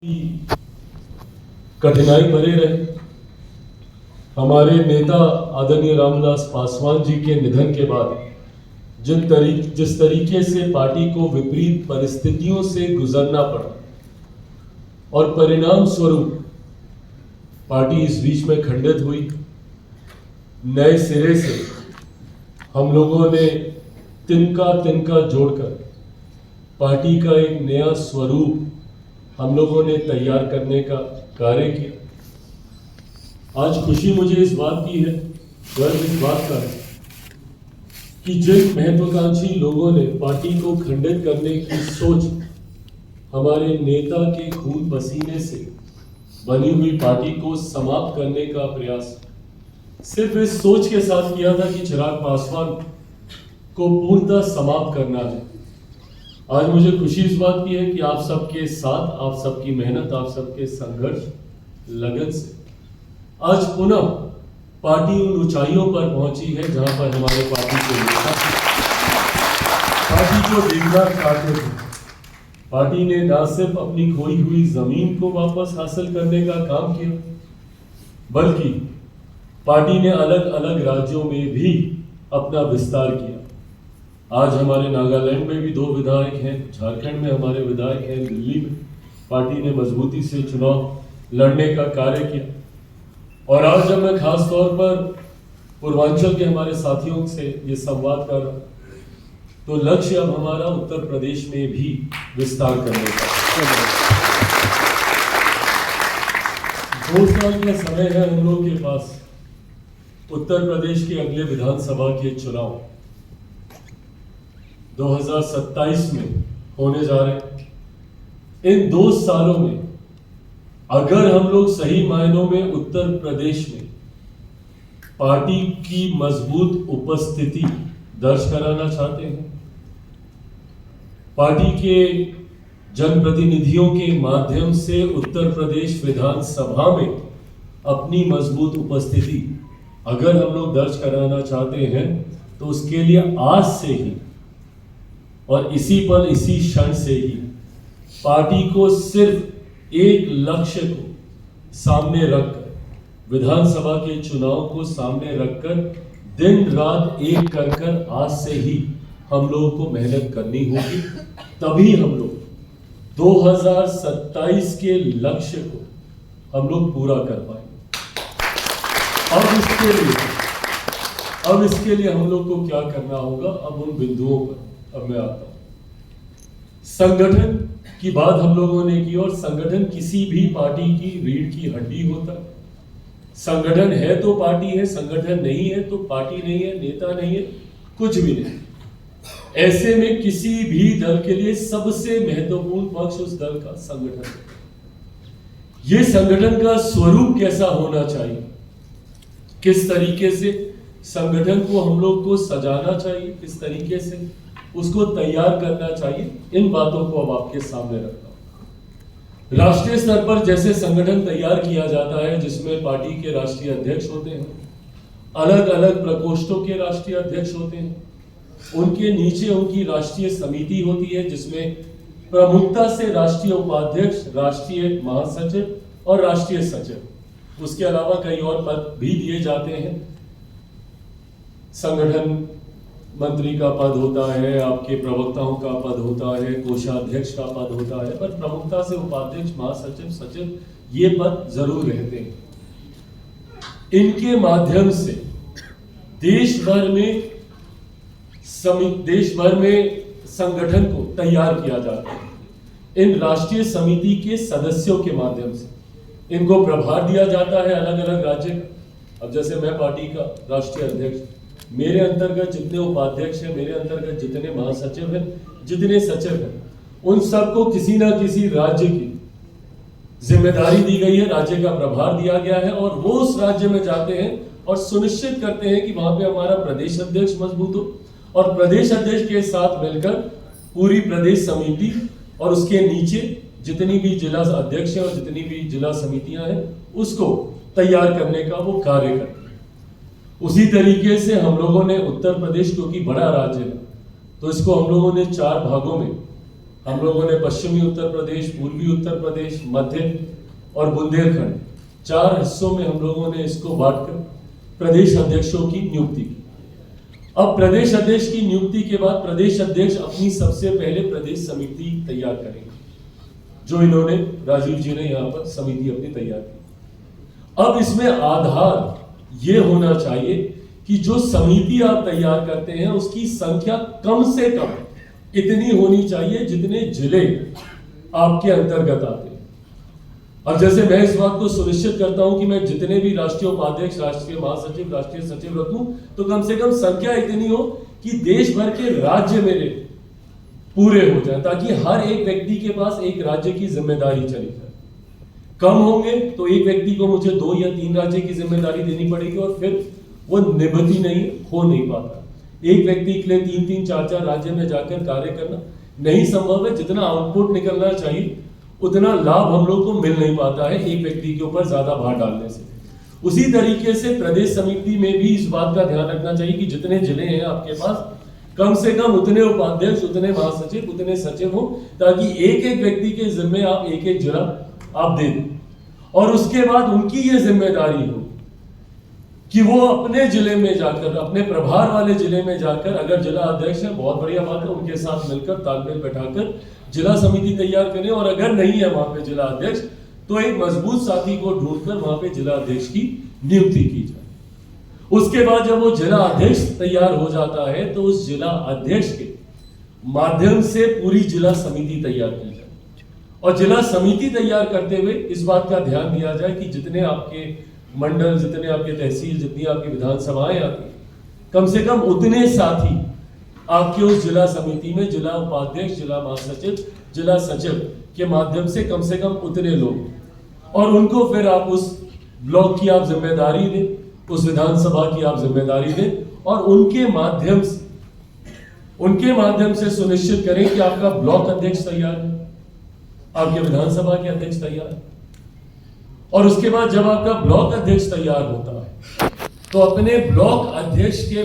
की कठिनाई बने रहे। हमारे नेता आदरणीय रामविलास पासवान जी के निधन के बाद जिस तरीके से पार्टी को विपरीत परिस्थितियों से गुजरना पड़ा और परिणाम स्वरूप पार्टी इस बीच में खंडित हुई। नए सिरे से हम लोगों ने तिनका जोड़कर पार्टी का एक नया स्वरूप हम लोगों ने तैयार करने का कार्य किया। आज खुशी मुझे इस बात की है, गर्व इस बात का है कि जिन महत्वाकांक्षी लोगों ने पार्टी को खंडित करने की सोच हमारे नेता के खून पसीने से बनी हुई पार्टी को समाप्त करने का प्रयास सिर्फ इस सोच के साथ किया था कि चिराग पासवान को पूर्णतः समाप्त करना है। आज मुझे खुशी इस बात की है कि आप सबके साथ, आप सबकी मेहनत, आप सबके संघर्ष, लगन से आज पुनः पार्टी उन ऊंचाइयों पर पहुंची है जहां पर हमारे पार्टी को देखना चाहते थे। पार्टी ने न सिर्फ अपनी खोई हुई जमीन को वापस हासिल करने का काम किया, बल्कि पार्टी ने अलग अलग राज्यों में भी अपना विस्तार किया। आज हमारे नागालैंड में भी 2 विधायक हैं, झारखंड में हमारे विधायक हैं, दिल्ली में पार्टी ने मजबूती से चुनाव लड़ने का कार्य किया। और आज जब मैं खास तौर पर पूर्वांचल के हमारे साथियों से ये संवाद कर रहा हूं, तो लक्ष्य अब हमारा उत्तर प्रदेश में भी विस्तार करने का। 2 साल का समय है हम लोग के पास उत्तर प्रदेश के अगले विधानसभा के चुनाव 2027 में होने जा रहे हैं। इन 2 सालों में अगर हम लोग सही मायनों में उत्तर प्रदेश में पार्टी की मजबूत उपस्थिति दर्ज कराना चाहते हैं, पार्टी के जनप्रतिनिधियों के माध्यम से उत्तर प्रदेश विधानसभा में अपनी मजबूत उपस्थिति अगर हम लोग दर्ज कराना चाहते हैं, तो उसके लिए आज से ही और इसी पल इसी क्षण से ही पार्टी को सिर्फ एक लक्ष्य को सामने रखकर, विधानसभा के चुनाव को सामने रखकर दिन रात एक कर आज से ही हम लोगों को मेहनत करनी होगी। तभी हम लोग 2027 के लक्ष्य को हम लोग पूरा कर पाएंगे। अब इसके लिए हम लोग को क्या करना होगा, अब उन बिंदुओं पर अब मैं आता हूं। संगठन की बात हम लोगों ने की, और संगठन किसी भी पार्टी की रीढ़ की हड्डी होता है। संगठन है तो पार्टी है, संगठन नहीं है तो पार्टी नहीं है, नेता नहीं है, कुछ भी नहीं। ऐसे में किसी भी दल के लिए सबसे महत्वपूर्ण पक्ष उस दल का संगठन है। यह संगठन का स्वरूप कैसा होना चाहिए, किस तरीके से संगठन को हम लोग को सजाना चाहिए, किस तरीके से उसको तैयार करना चाहिए, इन बातों को अब आपके सामने रखता हूं। राष्ट्रीय स्तर पर जैसे संगठन तैयार किया जाता है, जिसमें पार्टी के राष्ट्रीय अध्यक्ष होते हैं, अलग अलग प्रकोष्ठों के राष्ट्रीय अध्यक्ष होते हैं, उनके नीचे उनकी राष्ट्रीय समिति होती है, जिसमें प्रमुखता से राष्ट्रीय उपाध्यक्ष, राष्ट्रीय महासचिव और राष्ट्रीय सचिव, उसके अलावा कई और पद भी दिए जाते हैं। संगठन मंत्री का पद होता है, आपके प्रवक्ताओं का पद होता है, कोषाध्यक्ष का पद होता है, पर प्रमुखता से उपाध्यक्ष, महासचिव, सचिव ये पद जरूर रहते हैं। इनके माध्यम से देश भर में संगठन को तैयार किया जाता है। इन राष्ट्रीय समिति के सदस्यों के माध्यम से इनको प्रभार दिया जाता है अलग अलग राज्य का। अब जैसे मैं पार्टी का राष्ट्रीय अध्यक्ष, मेरे अंतर्गत जितने उपाध्यक्ष हैं, मेरे अंतर्गत जितने महासचिव हैं, जितने सचिव हैं, उन सबको किसी ना किसी राज्य की जिम्मेदारी दी गई है, राज्य का प्रभार दिया गया है, और वो उस राज्य में जाते हैं और सुनिश्चित करते हैं कि वहां पे हमारा प्रदेश अध्यक्ष मजबूत हो, और प्रदेश अध्यक्ष के साथ मिलकर पूरी प्रदेश समिति और उसके नीचे जितनी भी जिला अध्यक्ष हैं और जितनी भी जिला समितियां हैं, उसको तैयार करने का वो कार्य करते हैं। उसी तरीके से हम लोगों ने उत्तर प्रदेश, क्योंकि बड़ा राज्य है, तो इसको हम लोगों ने 4 भागों में हम लोगों ने पश्चिमी उत्तर प्रदेश, पूर्वी उत्तर प्रदेश, मध्य और बुंदेलखंड 4 हिस्सों में हम लोगों ने इसको बांटकर प्रदेश अध्यक्षों की नियुक्ति की। अब प्रदेश अध्यक्ष की नियुक्ति के बाद प्रदेश अध्यक्ष अपनी सबसे पहले प्रदेश समिति तैयार करेंगे, जो इन्होंने राजीव जी ने यहाँ पर समिति अपनी तैयार की। अब इसमें आधार ये होना चाहिए कि जो समिति आप तैयार करते हैं उसकी संख्या कम से कम इतनी होनी चाहिए जितने जिले आपके अंतर्गत आते हैं। और जैसे मैं इस बात को सुनिश्चित करता हूं कि मैं जितने भी राष्ट्रीय उपाध्यक्ष, राष्ट्रीय महासचिव, राष्ट्रीय सचिव रखूं तो कम से कम संख्या इतनी हो कि देश भर के राज्य मेरे पूरे हो जाए, ताकि हर एक व्यक्ति के पास एक राज्य की जिम्मेदारी चली जाए। कम होंगे तो एक व्यक्ति को मुझे 2 या 3 राज्य की जिम्मेदारी देनी पड़ेगी और फिर वो निभती नहीं, हो नहीं पाता। एक व्यक्ति के लिए 3-3, 4-4 राज्य में जाकर कार्य करना नहीं संभव है। जितना आउटपुट निकलना चाहिए उतना लाभ हम लोग को मिल नहीं पाता है एक व्यक्ति के ऊपर ज्यादा भार डालने से। उसी तरीके से प्रदेश समिति में भी इस बात का ध्यान रखना चाहिए कि जितने जिले हैं आपके पास कम से कम उतने उपाध्यक्ष, उतने महासचिव, उतने सचिव हो, ताकि एक एक व्यक्ति के जिम्मे आप एक एक जिला आप दे दें। और उसके बाद उनकी ये जिम्मेदारी हो कि वो अपने जिले में जाकर, अपने प्रभार वाले जिले में जाकर, अगर जिला अध्यक्ष है बहुत बढ़िया बात है, उनके साथ मिलकर तालमेल बैठाकर जिला समिति तैयार करें। और अगर नहीं है वहां पे जिला अध्यक्ष तो एक मजबूत साथी को ढूंढकर वहां पे जिला अध्यक्ष की नियुक्ति की जाए। उसके बाद जब वो जिला अध्यक्ष तैयार हो जाता है तो उस जिला अध्यक्ष के माध्यम से पूरी जिला समिति तैयार की जाए। और जिला समिति तैयार करते हुए इस बात का ध्यान दिया जाए कि जितने आपके मंडल, जितने आपके तहसील, जितनी आपकी विधानसभाएं आती हैं, कम से कम उतने साथी आपके उस जिला समिति में, जिला उपाध्यक्ष, जिला महासचिव, जिला सचिव के माध्यम से कम उतने लोग, और उनको फिर आप उस ब्लॉक की आप जिम्मेदारी दें, उस विधानसभा की आप जिम्मेदारी दें और उनके माध्यम से सुनिश्चित करें कि आपका ब्लॉक अध्यक्ष तैयार है, आपके विधानसभा के अध्यक्ष तैयार है। और उसके बाद जब आपका ब्लॉक अध्यक्ष तैयार होता है तो अपने ब्लॉक अध्यक्ष के